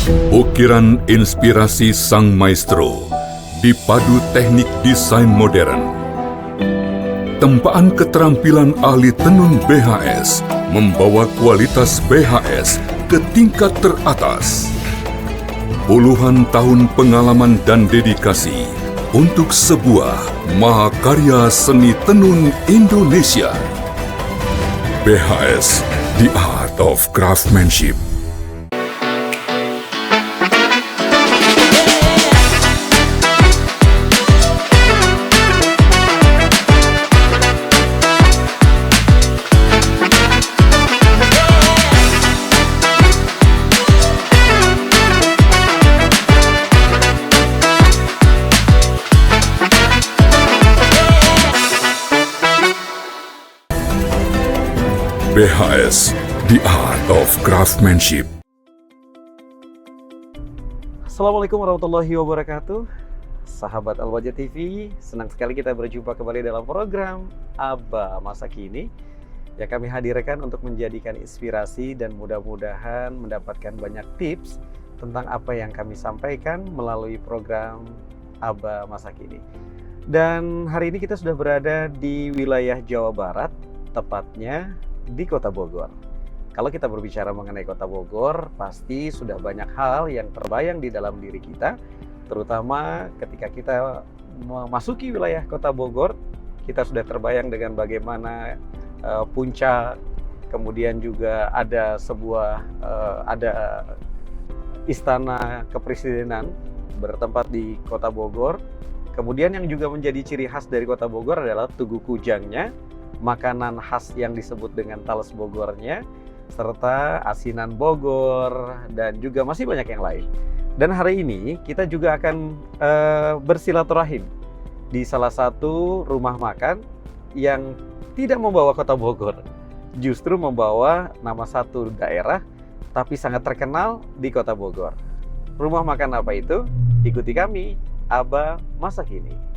Ukiran inspirasi sang maestro dipadu teknik desain modern. Tempaan keterampilan ahli tenun BHS membawa kualitas BHS ke tingkat teratas. Puluhan tahun pengalaman dan dedikasi untuk sebuah mahakarya seni tenun Indonesia. BHS, The Art of Craftsmanship. BHS, The Art of Craftsmanship. Assalamualaikum warahmatullahi wabarakatuh. Sahabat Al-Wajah TV, senang sekali kita berjumpa kembali dalam program Aba Masa Kini yang kami hadirkan untuk menjadikan inspirasi dan mudah-mudahan mendapatkan banyak tips tentang apa yang kami sampaikan melalui program Aba Masa Kini. Dan hari ini kita sudah berada di wilayah Jawa Barat, tepatnya di Kota Bogor. Kalau kita berbicara mengenai Kota Bogor, pasti sudah banyak hal yang terbayang di dalam diri kita, terutama ketika kita memasuki wilayah Kota Bogor, kita sudah terbayang dengan bagaimana puncak, kemudian juga ada ada istana kepresidenan bertempat di Kota Bogor. Kemudian yang juga menjadi ciri khas dari Kota Bogor adalah Tugu Kujangnya, makanan khas yang disebut dengan Tales Bogornya, serta asinan Bogor, dan juga masih banyak yang lain. Dan hari ini kita juga akan bersilaturahim di salah satu rumah makan yang tidak membawa Kota Bogor, justru membawa nama satu daerah, tapi sangat terkenal di Kota Bogor. Rumah makan apa itu? Ikuti kami, Aba Masa Kini.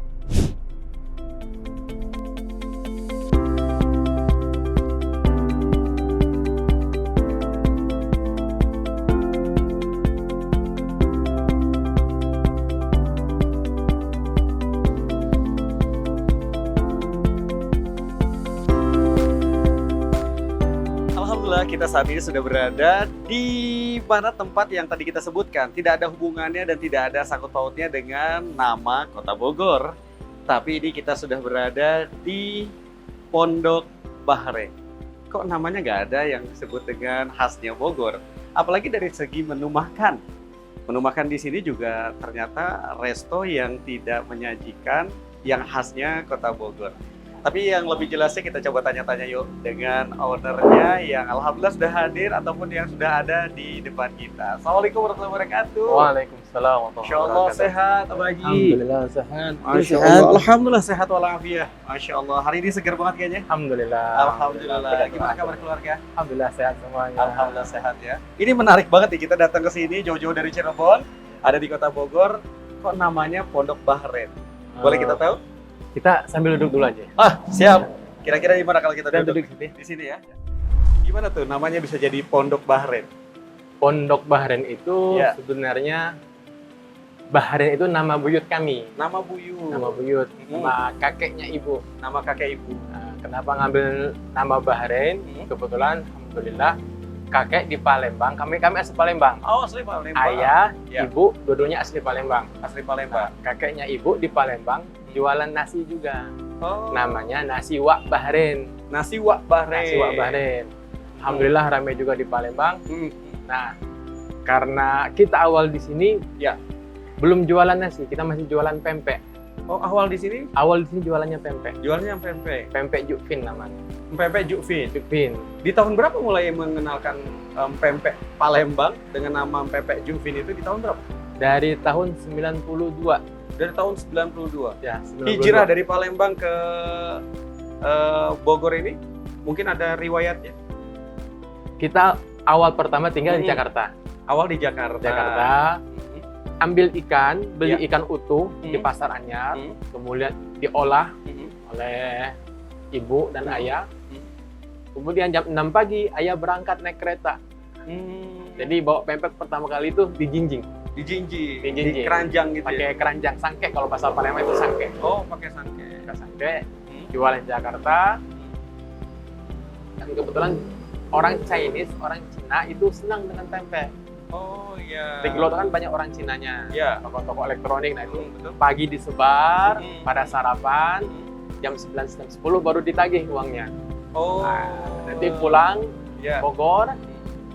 Kita saat ini sudah berada di mana tempat yang tadi kita sebutkan. Tidak ada hubungannya dan tidak ada sangkut pautnya dengan nama Kota Bogor. Tapi ini kita sudah berada di Pondok Baharen. Kok namanya nggak ada yang disebut dengan khasnya Bogor? Apalagi dari segi menu makan. Menu makan di sini juga ternyata resto yang tidak menyajikan yang khasnya Kota Bogor. Tapi yang lebih jelasnya kita coba tanya-tanya yuk dengan ownernya yang alhamdulillah sudah hadir ataupun yang sudah ada di depan kita. Assalamualaikum warahmatullahi wabarakatuh. Waalaikumsalam warahmatullahi Masya Allah wabarakatuh. sehat, Abah Haji. Alhamdulillah sehat. Masya Allah. Alhamdulillah sehat walafiat. Masya Allah. Hari ini segar banget kayaknya. Alhamdulillah. Alhamdulillah. Gimana kabar keluarga? Alhamdulillah sehat semuanya. Alhamdulillah sehat ya. Ini menarik banget nih kita datang ke sini jauh-jauh dari Cirebon, ada di Kota Bogor. Kok namanya Pondok Baharen? Boleh kita tahu? Kita sambil duduk dulu aja. Ah, siap. Kira-kira di mana kalau kita Kita duduk? duduk sini. Di sini ya. Gimana tuh namanya bisa jadi Pondok Baharen? Pondok Baharen itu Ya. sebenarnya Baharen itu nama buyut kami. Nama buyut. Nama buyut, nama kakeknya ibu. Nama kakek ibu. Nah, kenapa ngambil nama Baharen? Kebetulan alhamdulillah kakek di Palembang. Kami asli Palembang. Oh, asli Palembang. Ayah, Ya. ibu, dua-duanya asli Palembang. Asli Palembang. Kakeknya ibu di Palembang jualan nasi juga. Oh. Namanya Nasi Wak Baharen. Nasi Wak Baharen. Nasi Wak Baharen. Alhamdulillah ramai juga di Palembang. Nah, karena kita awal di sini, Ya. belum jualan nasi, kita masih jualan pempek. Oh, awal di sini Awal di sini jualannya pempek. jualnya pempek. Pempek Jukvin namanya. Pempek Jukvin. Jukvin. Di tahun berapa mulai mengenalkan pempek Palembang dengan nama pempek Jukvin itu di tahun berapa? Dari tahun 92. Dari tahun 92. Ya, 92. Hijrah dari Palembang ke Bogor ini mungkin ada riwayatnya. Kita awal pertama tinggal di Hmm. Jakarta. Awal di Jakarta. Jakarta, ambil ikan, beli Ya. ikan utuh di Pasar Anyar, kemudian diolah oleh ibu dan ayah. Kemudian jam 6 pagi ayah berangkat naik kereta Jadi bawa pempek pertama kali itu di jinjing, Dijinjing, Dijinjing. di keranjang gitu pakai ya? keranjang sangke, kalau pasar Palembang itu sangke. Oh, pakai sangke. Pakai sangke, jual di Jakarta. Dan kebetulan orang Chinese, orang Cina itu senang dengan tempe. Oh iya. Di Gelodok kan banyak orang Cinanya, Iya. toko-toko elektronik. Nah itu Betul. pagi disebar, Hmm. pada sarapan, jam 9, jam 10 baru ditagih uangnya. Oh. Nanti pulang Iya. Bogor,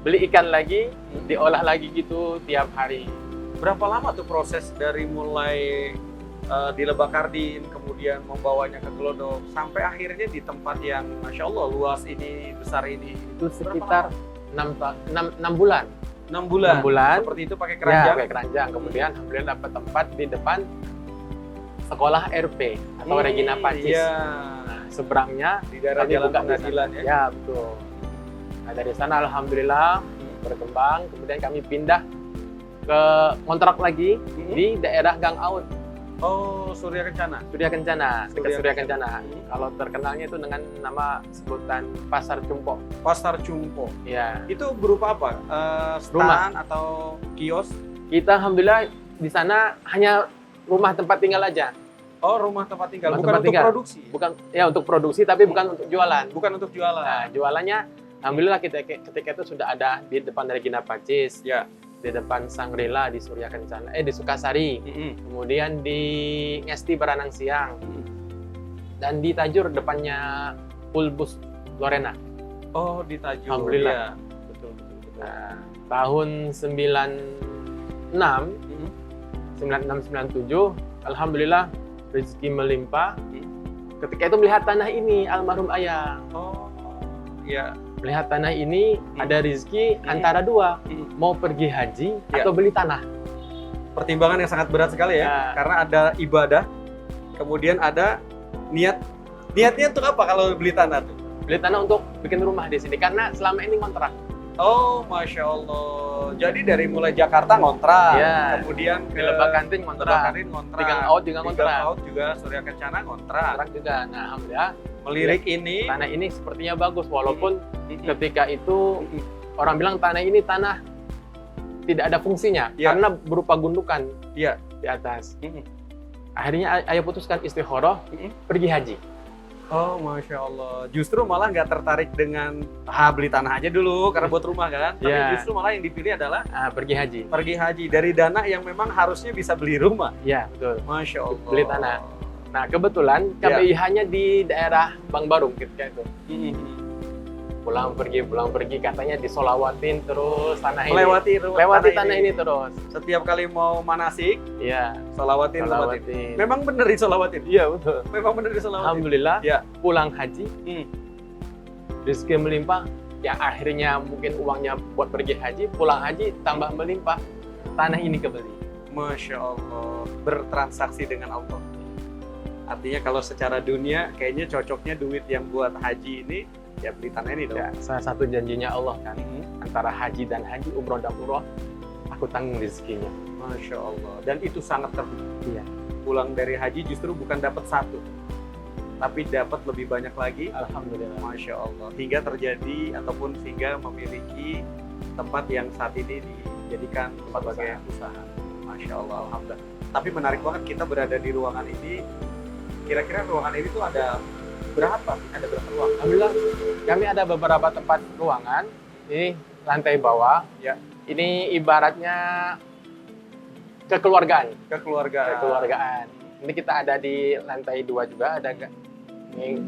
beli ikan lagi, diolah lagi gitu tiap hari. Berapa lama tuh proses dari mulai di Lebak Kardin, kemudian membawanya ke Gelodok, sampai akhirnya di tempat yang Masya Allah luas ini, besar ini? Itu sekitar 6 bulan. 6 bulan? 6 bulan. Seperti itu pakai Ya, keranjang? pakai keranjang. Kemudian alhamdulillah dapat tempat di depan sekolah RP atau Regina Pacis. Iya. Nah, seberangnya Di daerah kami Jalan buka di Pengadilan sana. ya? Ya, betul. Nah, dari sana alhamdulillah berkembang. Kemudian kami pindah ke kontrak lagi di daerah Gang Aut, Oh, Surya Kencana? Surya Kencana, dekat Surya Surya Kencana. Kalau terkenalnya itu dengan nama sebutan Pasar Cumpo. Pasar Cumpo. Ya. Itu berupa apa? Stand atau kios? Kita alhamdulillah di sana hanya rumah tempat tinggal aja. Oh, rumah tempat tinggal, Rumah bukan tempat untuk tinggal. produksi? Bukan ya untuk produksi tapi bukan untuk jualan. Bukan untuk jualan? Nah, jualannya alhamdulillah ketika itu sudah ada di depan Regina Pacis, Ya. di depan Sangrila di Surya Kencana, di Sukasari, Mm-mm. kemudian di Ngesti Baranang Siang, Mm-mm. dan di Tajur depannya Pulbus Lorena. Oh, di Tajur. Alhamdulillah. Ya. Betul, betul, betul. Nah, tahun 96, Mm-mm. 96-97, alhamdulillah rezeki melimpah. Hmm. Ketika itu melihat tanah ini, almarhum ayah. Oh, iya. Melihat tanah ini ada rezeki antara dua, mau pergi haji Ya. atau beli tanah. Pertimbangan yang sangat berat sekali ya, Ya. karena ada ibadah, kemudian ada niat. Niatnya untuk apa kalau beli tanah tuh? Beli tanah untuk bikin rumah di sini karena selama ini kontrak. Oh, Masya Allah. Jadi dari mulai Jakarta ngontrak, Ya. kemudian Di Lebak Kantin Lebak kontrak, Kardin ngontrak, di Gang Aut juga di Gang kontrak. Aut juga Surya Kencana ngontrak. Kontrak juga. Nah, alhamdulillah Melirik ini, tanah ini sepertinya bagus walaupun Mm-mm. ketika itu orang bilang tanah ini tanah tidak ada fungsinya Ya. karena berupa gundukan Ya. di atas. Mm-mm. Akhirnya ayah putuskan istikharah, pergi haji. Oh, Masya Allah. Justru malah nggak tertarik dengan beli tanah aja dulu karena buat rumah kan. Tapi Ya. justru malah yang dipilih adalah Pergi haji. pergi haji dari dana yang memang harusnya bisa beli rumah. Ya, betul. Masya Allah. Beli tanah. Nah, kebetulan KBIH-nya di daerah Bang Barung ketika itu. Pulang pergi katanya disolawatin terus tanah ini. Lewati tanah ini terus. Setiap kali mau manasik, Iya, solawatin tempat ini. solawatin. Memang bener disolawatin? Iya, betul. Memang bener disolawatin? Alhamdulillah, Ya. pulang haji, Hmm. rezeki melimpah. Ya akhirnya mungkin uangnya buat pergi haji, pulang haji tambah melimpah. Tanah ini kebeli. Masya Allah. Bertransaksi dengan Allah. Artinya kalau secara dunia, kayaknya cocoknya duit yang buat haji ini, ya beli tanah ini dong. Ya, salah satu janjinya Allah kan, antara haji dan haji, umroh dan umroh, aku tanggung rezekinya. Masya Allah. Dan itu sangat terbukti. Iya. Pulang dari haji justru bukan dapat satu, tapi dapat lebih banyak lagi. Alhamdulillah. Masya Allah. Hingga terjadi ataupun sehingga memiliki tempat yang saat ini dijadikan sebagai usaha. Masya Allah. Alhamdulillah. Tapi menarik banget kita berada di ruangan ini. Kira-kira ruangan ini tuh ada berapa? Ada berapa ruangan? Alhamdulillah, kami ada beberapa tempat ruangan. Ini lantai bawah. Ya. Ini ibaratnya kekeluargaan. Kekeluargaan. Ini kita ada di lantai 2 juga. Ada ini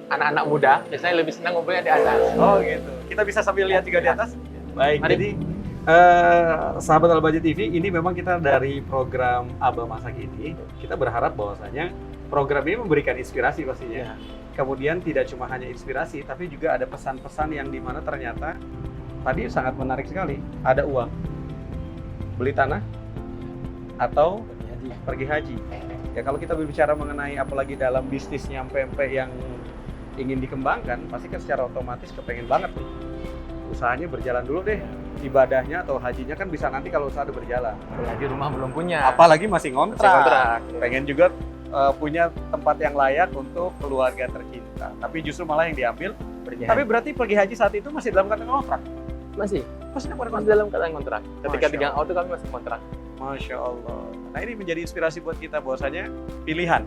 anak-anak muda. Biasanya lebih senang ngumpulnya di atas. Oh gitu. Kita bisa sambil lihat juga di atas? Baik, Mari. jadi sahabat Al-Bahjah TV, ini memang kita dari program Abah Masa Kini. Kita berharap bahwasanya program ini memberikan inspirasi pastinya. Ya. Kemudian tidak cuma hanya inspirasi, tapi juga ada pesan-pesan yang dimana ternyata tadi sangat menarik sekali. Ada uang, beli tanah, atau pergi haji. Ya kalau kita berbicara mengenai apalagi dalam bisnisnya pempek yang ingin dikembangkan, pasti kan secara otomatis kepengen banget nih. Usahanya berjalan dulu deh, ibadahnya atau hajinya kan bisa nanti kalau usaha udah berjalan. Apalagi rumah belum punya. Apalagi masih ngontrak. Masih kontrak. Pengen juga punya tempat yang layak untuk keluarga tercinta. Tapi justru malah yang diambil. Pergi Tapi haji. berarti pergi haji saat itu masih dalam keadaan kontrak? Masih Masih masih dalam keadaan kontrak. Ketika Masya digang auto kami masih kontrak. Masya Allah. Nah ini menjadi inspirasi buat kita bahwasanya pilihan.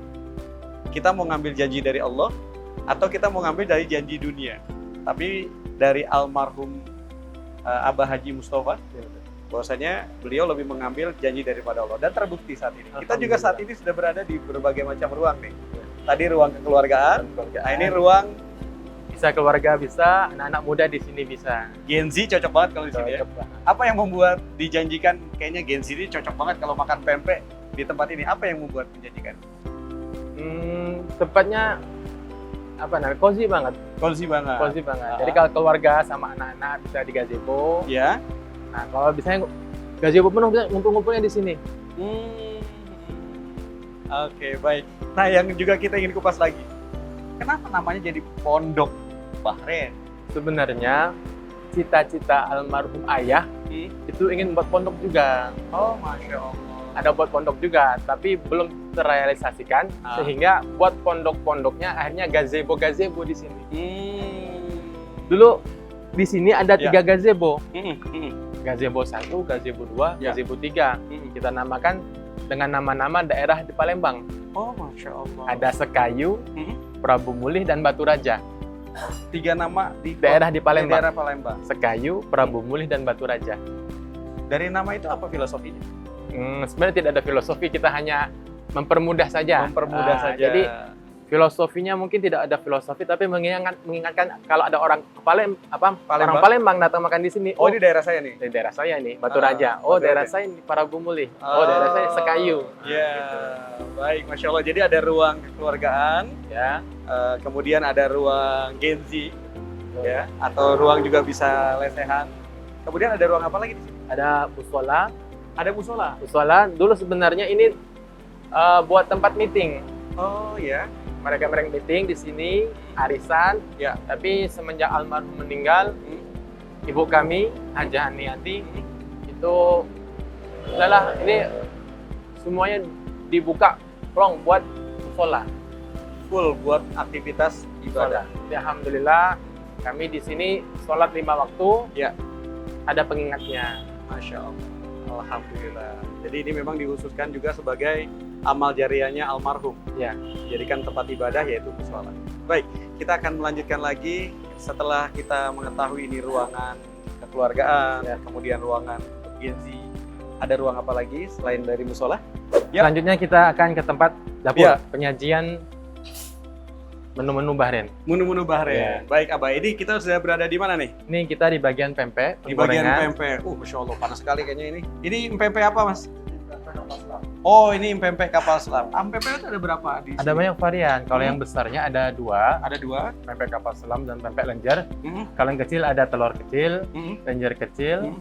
Kita mau ngambil janji dari Allah atau kita mau ngambil dari janji dunia. Tapi dari almarhum Abah Haji Mustafa, bahwasanya beliau lebih mengambil janji daripada Allah dan terbukti saat ini. Kita juga saat ini sudah berada di berbagai macam ruang nih. Tadi ruang kekeluargaan, nah ini ruang Bisa keluarga, bisa anak-anak muda di sini bisa. Gen Z cocok banget kalau di sini ya. Apa yang membuat dijanjikan kayaknya Gen Z ini cocok banget kalau makan pempek di tempat ini? Apa yang membuat menjanjikan? Tempatnya apa namanya? Cozy banget. Cozy banget. Cozy banget. Jadi kalau keluarga sama anak-anak bisa di gazebo. Ya. Nah, kalau misalnya gazebo penuh bisa ngumpul-ngumpulnya di sini. Oke, baik. Nah, yang juga kita ingin kupas lagi. Kenapa namanya jadi Pondok Bahrain? Sebenarnya cita-cita almarhum ayah itu ingin buat pondok juga. Oh, Masya Allah. Ada buat pondok juga, tapi belum terrealisasikan sehingga buat pondok-pondoknya akhirnya gazebo-gazebo di sini. Dulu di sini ada 3 gazebo. Gazebo 1, gazebo 2, gazebo 3. Kita namakan dengan nama-nama daerah di Palembang. Oh, Masya Allah. Ada Sekayu, Prabu Mulih, dan Batu Raja. 3 nama di Daerah di Palembang. Daerah Palembang. Sekayu, Prabu Mulih, dan Batu Raja. Dari nama itu apa filosofinya? Sebenarnya tidak ada filosofi, kita hanya mempermudah saja. Mempermudah saja. Jadi filosofinya mungkin tidak ada filosofi, tapi mengingatkan kalau ada orang orang Palembang datang makan di sini. Oh, ini daerah saya nih. Di daerah saya nih, Batu Raja. Oh, Batu daerah Raja. saya ini Prabu Mulih. Oh, daerah saya Sekayu. Ya, baik, Masya Allah. Jadi ada ruang kekeluargaan, Ya. kemudian ada ruang Gen Z, ya, atau ruang juga bisa lesehan. Kemudian ada ruang apa lagi di sini? Ada musola. Ada musola. Musola dulu sebenarnya ini buat tempat meeting. Oh ya. Mereka meeting di sini, arisan. Ya. Tapi semenjak almarhum meninggal, ibu kami Hajah Aniati itu udahlah ini semuanya dibuka plong buat musola. Full buat aktivitas ibadah. Ya, alhamdulillah kami di sini sholat 5 waktu. Ya. Ada pengingatnya. Masya Allah. Alhamdulillah. Jadi ini memang dikhususkan juga sebagai amal jariahnya almarhum. Ya. Jadikan tempat ibadah yaitu musola. Baik, kita akan melanjutkan lagi setelah kita mengetahui ini ruangan kekeluargaan, kemudian ruangan untuk Gen Z. Ada ruang apa lagi selain dari musola? Ya. Selanjutnya kita akan ke tempat dapur Ya. penyajian menu-menu Bahrain. Menu-menu Bahrain. Ya. Baik, Abah. Ini kita sudah berada di mana nih? Ini kita di bagian pempek, Di bagian penggorengan. pempek. Masya Allah, panas sekali kayaknya ini. Ini pempek apa, Mas? Oh, ini pempek kapal selam. Pempek itu ada berapa di sini? Ada banyak varian. Kalau yang besarnya ada 2, Ada 2. pempek kapal selam dan pempek lenjer. Mhm. Kalau yang kecil ada telur kecil, Mhm. lenjer kecil, Mhm.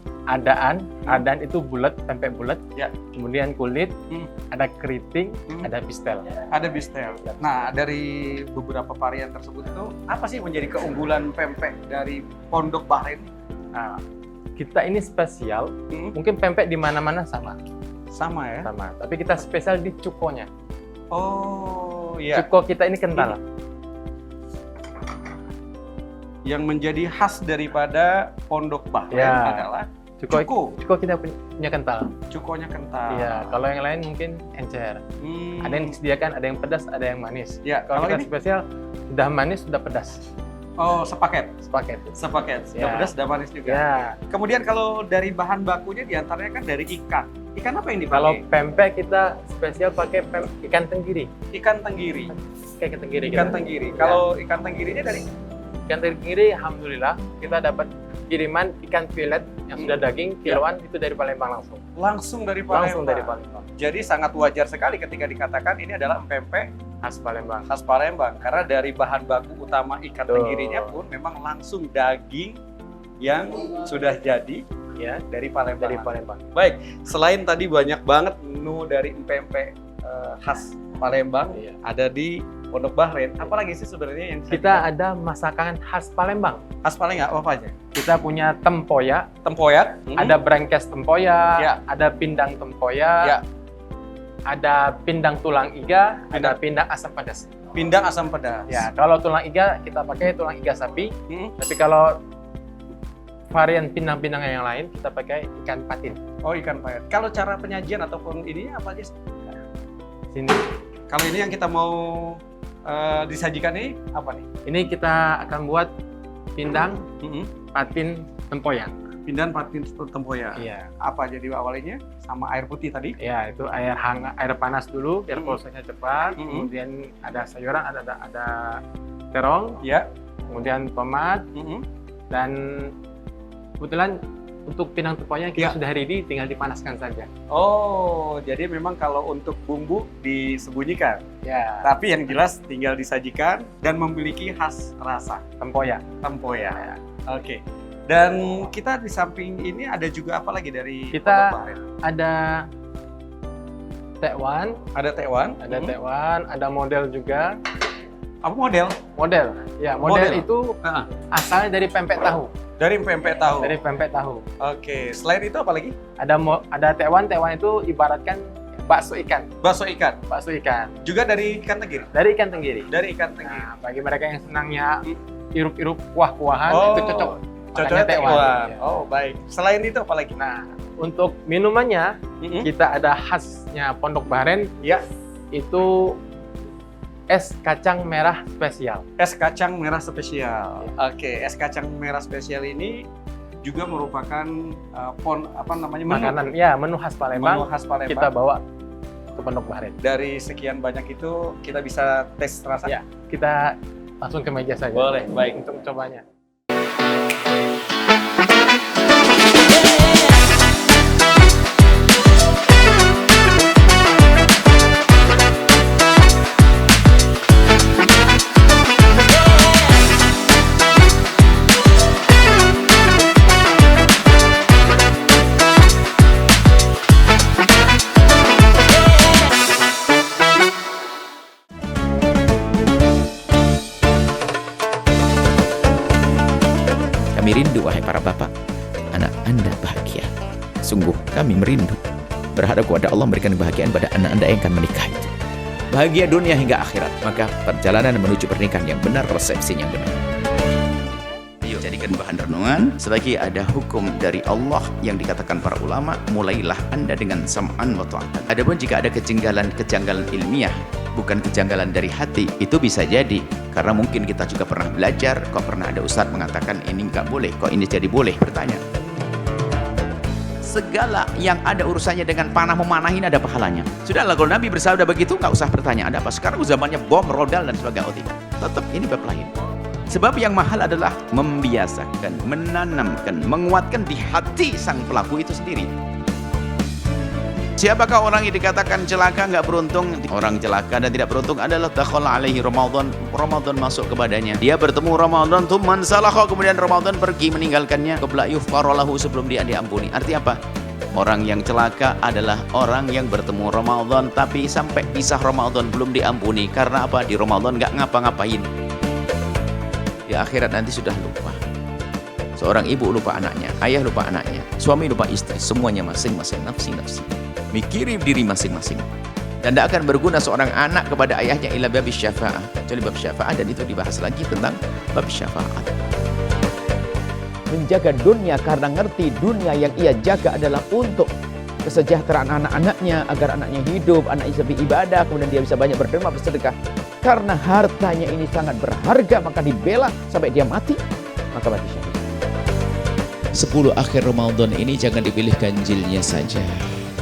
adaan itu bulat, pempek bulat. Ya. Kemudian kulit, Mhm. ada keriting, Mhm. ada pistel. Ada bistel. Nah, dari beberapa varian tersebut itu, apa sih menjadi keunggulan pempek dari Pondok Bahrain? Nah, kita ini spesial. Mhm. Mungkin pempek di mana-mana sama, Sama ya? Tapi kita spesial di cukonya. Oh, iya. Cuko kita ini kental. Yang menjadi khas daripada Pondok Bahrain Ya. adalah Cuko kita punya kental. cukonya kental. Iya, kalau yang lain mungkin encer. Ada yang disediakan, ada yang pedas, ada yang manis. Ya, Kalau kalau kita ini? spesial, sudah manis, sudah pedas. Oh, sepaket. Sepaket. Sepaket. Sudah Ya. pedas, sudah manis juga. Ya, Kemudian kalau dari bahan bakunya diantaranya kan dari ikan. Ikan apa yang dipakai? kalau pempek kita spesial pakai ikan tenggiri. Ikan tenggiri. Kayak tenggiri. Ikan gitu. tenggiri. Kalau ikan tenggirinya dari Ikan tenggiri, alhamdulillah kita dapat kiriman ikan filet yang sudah daging kiloan itu dari Palembang langsung. langsung dari Palembang. Langsung dari Palembang. Jadi sangat wajar sekali ketika dikatakan ini adalah pempek Khas Palembang. khas Palembang karena dari bahan baku utama ikan Betul. tenggirinya pun memang langsung daging yang sudah jadi Ya, dari Palembang. dari Palembang. Baik, selain tadi banyak banget menu dari pempek khas Palembang Iya. ada di Pondok Bahrain. Apalagi sih sebenarnya yang Kita ada masakan khas Palembang. khas Palembang apa aja? Kita punya tempoyak, Tempoyak, ada brengkes tempoyak, Ya. ada pindang tempoyak, Ya. ada pindang tulang iga, ada pindang asam pedas. pindang asam pedas. Ya, kalau tulang iga kita pakai tulang iga sapi, Hmm. tapi kalau varian pindang-pindang yang lain kita pakai ikan patin. Oh, ikan patin. Kalau cara penyajian ataupun ini apa aja? Sini. Kalau ini yang kita mau disajikan ini apa nih? Ini kita akan buat pindang patin tempoyak. Pindang patin tempoyak. Iya. Apa jadi awalnya? Sama air putih tadi? Ya, itu air hangat, air panas dulu biar prosesnya cepat. Kemudian ada sayuran, ada terong. Ya. Kemudian tomat. Dan kebetulan untuk pindang tempoyak kita sudah ready, tinggal dipanaskan saja. Oh, jadi memang kalau untuk bumbu disembunyikan. Ya. Tapi yang jelas tinggal disajikan dan memiliki khas rasa Tempoyak. tempoyak. Oke. Dan kita di samping ini ada juga apa lagi dari Kita Pondok Bahret? ada tekwan, Ada tekwan, tekwan, ada model juga. apa model? Model, ya model Model. itu asalnya dari pempek tahu. Dari pempek tahu. Dari pempek tahu. Oke, selain itu apa lagi? Ada tekwan itu ibaratkan bakso ikan. Bakso ikan. Bakso ikan. Juga dari ikan tenggiri. Dari ikan tenggiri. Dari ikan tenggiri. Nah, bagi mereka yang senangnya irup-irup kuah-kuahan itu cocok. Cocoknya Makanya tekwan. Ya. Oh, baik. Selain itu apa lagi? Nah, untuk minumannya kita ada khasnya Pondok Bahret. Ya. Itu es kacang merah spesial. Es kacang merah spesial. Oke, es kacang merah spesial ini juga merupakan Makanan, ya menu khas Palembang. Menu khas Palembang. Kita bawa ke Pondok Bahret. Dari sekian banyak itu kita bisa tes rasa. Ya, kita langsung ke meja saja. Boleh, baik. Untuk mencobanya. Kami rindu, wahai para bapak, anak Anda bahagia. Sungguh kami merindu, berharap kepada Allah memberikan kebahagiaan pada anak Anda yang akan menikah itu. Bahagia dunia hingga akhirat, maka perjalanan menuju pernikahan yang benar, resepsi yang benar. Ayo jadikan bahan renungan, selagi ada hukum dari Allah yang dikatakan para ulama, mulailah Anda dengan sam'an wa ta'atan. Adapun jika ada kejanggalan ilmiah, bukan kejanggalan dari hati, itu bisa jadi karena mungkin kita juga pernah belajar, kok pernah ada ustadz mengatakan ini nggak boleh, kok ini jadi boleh, bertanya. Segala yang ada urusannya dengan panah memanahin ada pahalanya. Sudahlah, kalau Nabi bersabda begitu, nggak usah bertanya ada apa. Sekarang zamannya bom, rodal dan sebagainya. Oh, tidak. Tetap ini bab lain. Sebab yang mahal adalah membiasakan, menanamkan, menguatkan di hati sang pelaku itu sendiri. Siapakah orang yang dikatakan celaka, nggak beruntung? Orang celaka dan tidak beruntung adalah dakhala alaihi Ramadan. Ramadan masuk kepadanya. Dia bertemu Ramadan, tsumman salakha, kemudian Ramadan pergi meninggalkannya. Qabla yughfara lahu, sebelum dia diampuni. Artinya apa? Orang yang celaka adalah orang yang bertemu Ramadan tapi sampai pisah Ramadan belum diampuni. Karena apa? Di Ramadan nggak ngapa-ngapain. Di akhirat nanti sudah lupa. Seorang ibu lupa anaknya, ayah lupa anaknya, suami lupa istri, semuanya masing-masing nafsi-nafsi. Mikirin diri masing-masing. Dan tidak akan berguna seorang anak kepada ayahnya illa bab syafa'ah, kecuali bab syafa'ah, dan itu dibahas lagi tentang bab syafa'ah. Menjaga dunia karena ngerti dunia yang ia jaga adalah untuk kesejahteraan anak-anaknya, agar anaknya hidup, anaknya bisa beribadah, kemudian dia bisa banyak berderma, bersedekah. Karena hartanya ini sangat berharga, maka dibela sampai dia mati, maka mati syahid. 10 akhir Ramadan ini jangan dipilih ganjilnya saja.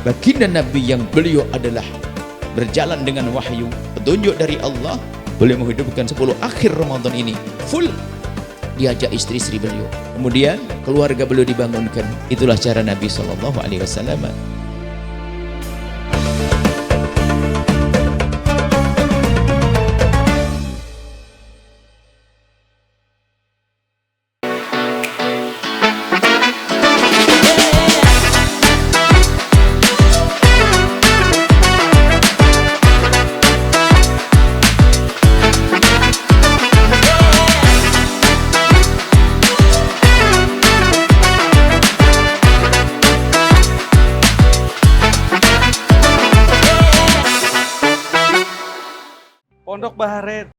Baginda Nabi yang beliau adalah berjalan dengan wahyu, petunjuk dari Allah, beliau menghidupkan 10 akhir Ramadan ini full, diajak istri-istri beliau, kemudian keluarga beliau dibangunkan. Itulah cara Nabi SAW. Pondok Bahret.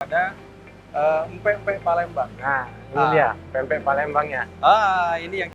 ada empek-empek Palembang. Nah, ini dia pempek Palembangnya. Ini yang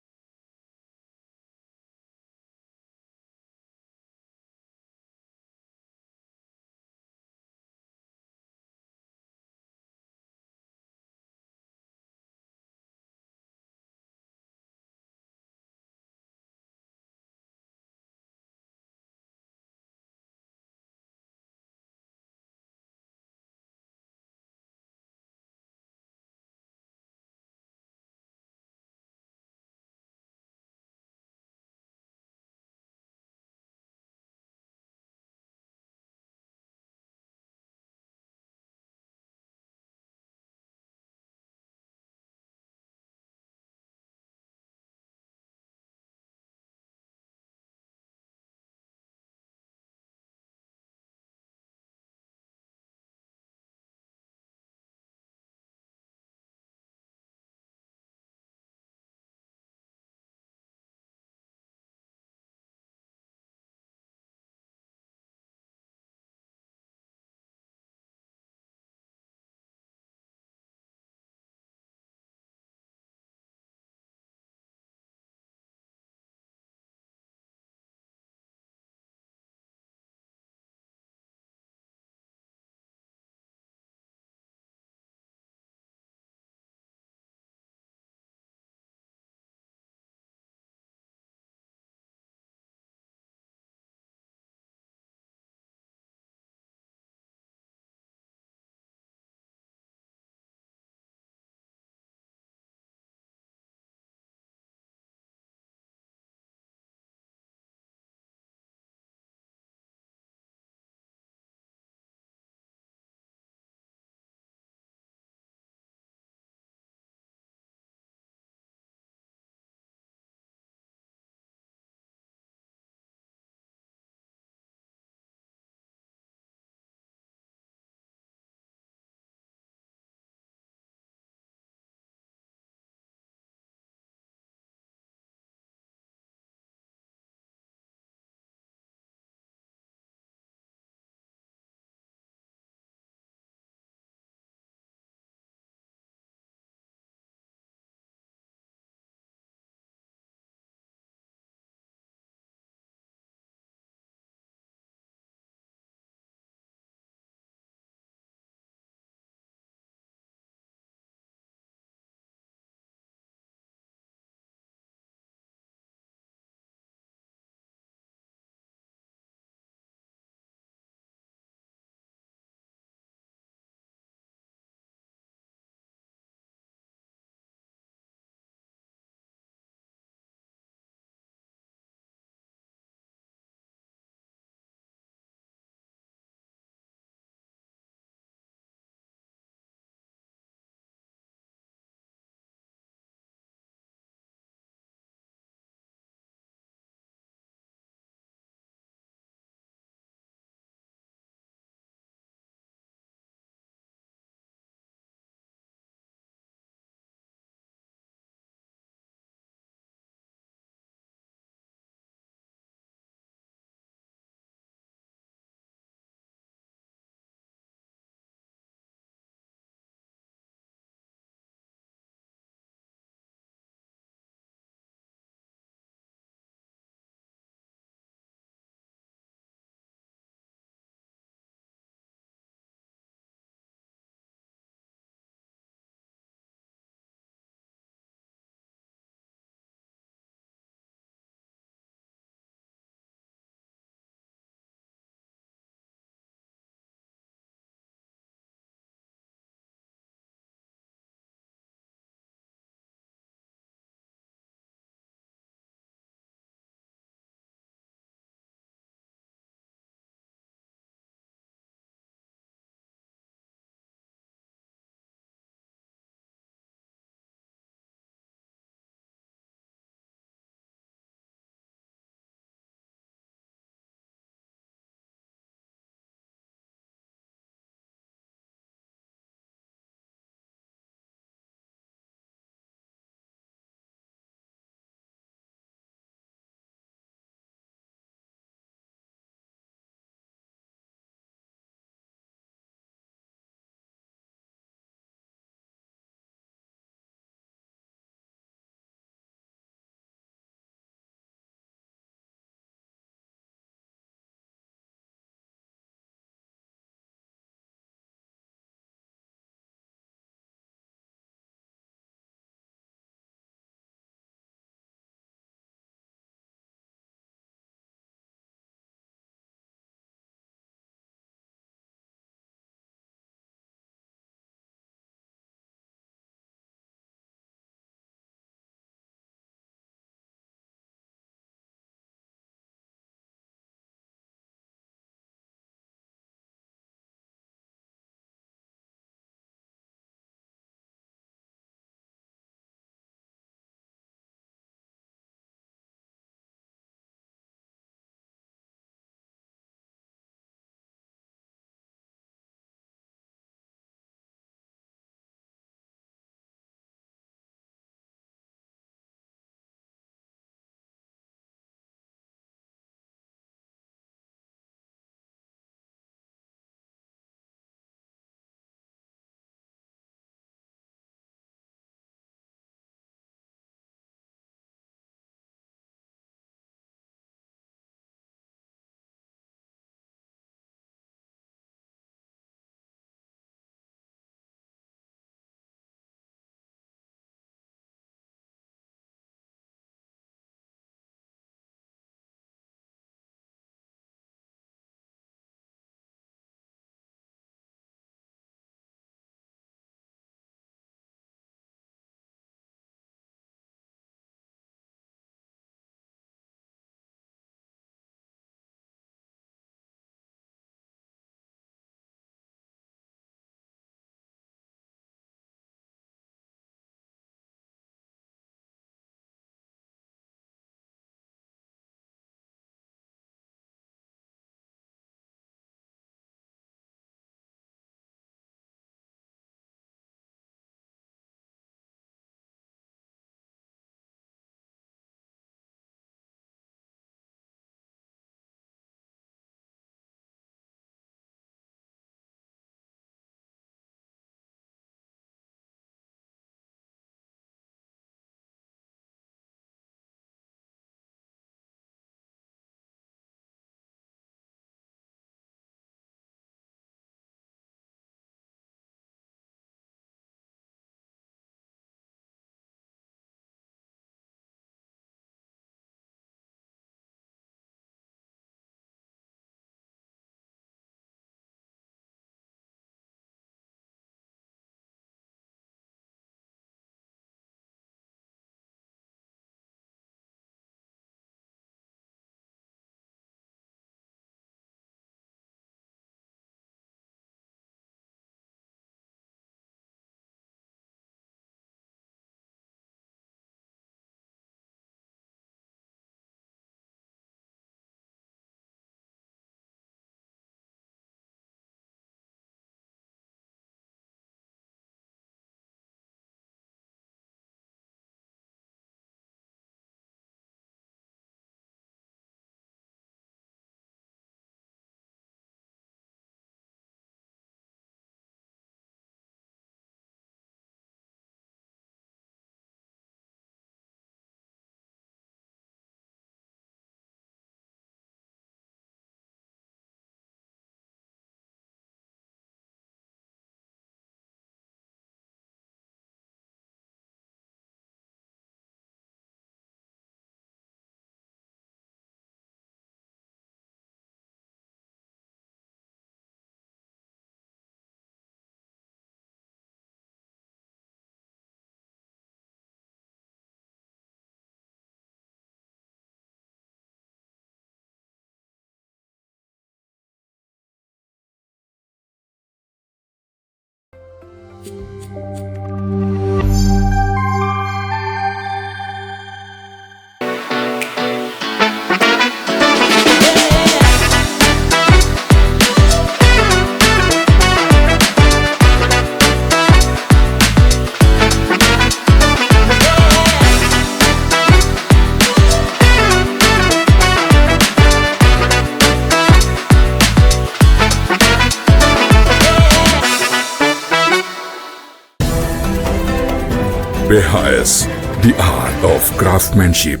BHS, The Art of Craftsmanship.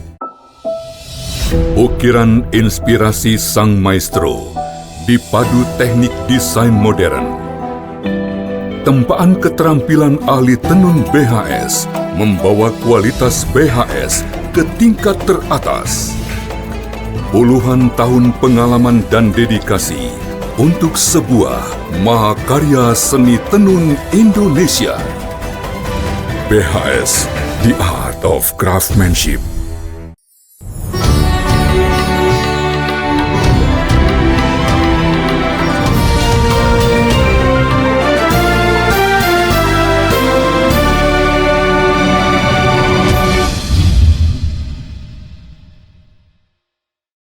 Ukiran inspirasi sang maestro dipadu teknik desain modern. Tempaan keterampilan ahli tenun BHS membawa kualitas BHS ke tingkat teratas. Puluhan tahun pengalaman dan dedikasi untuk sebuah mahakarya seni tenun Indonesia. BHS, The Art of Craftsmanship.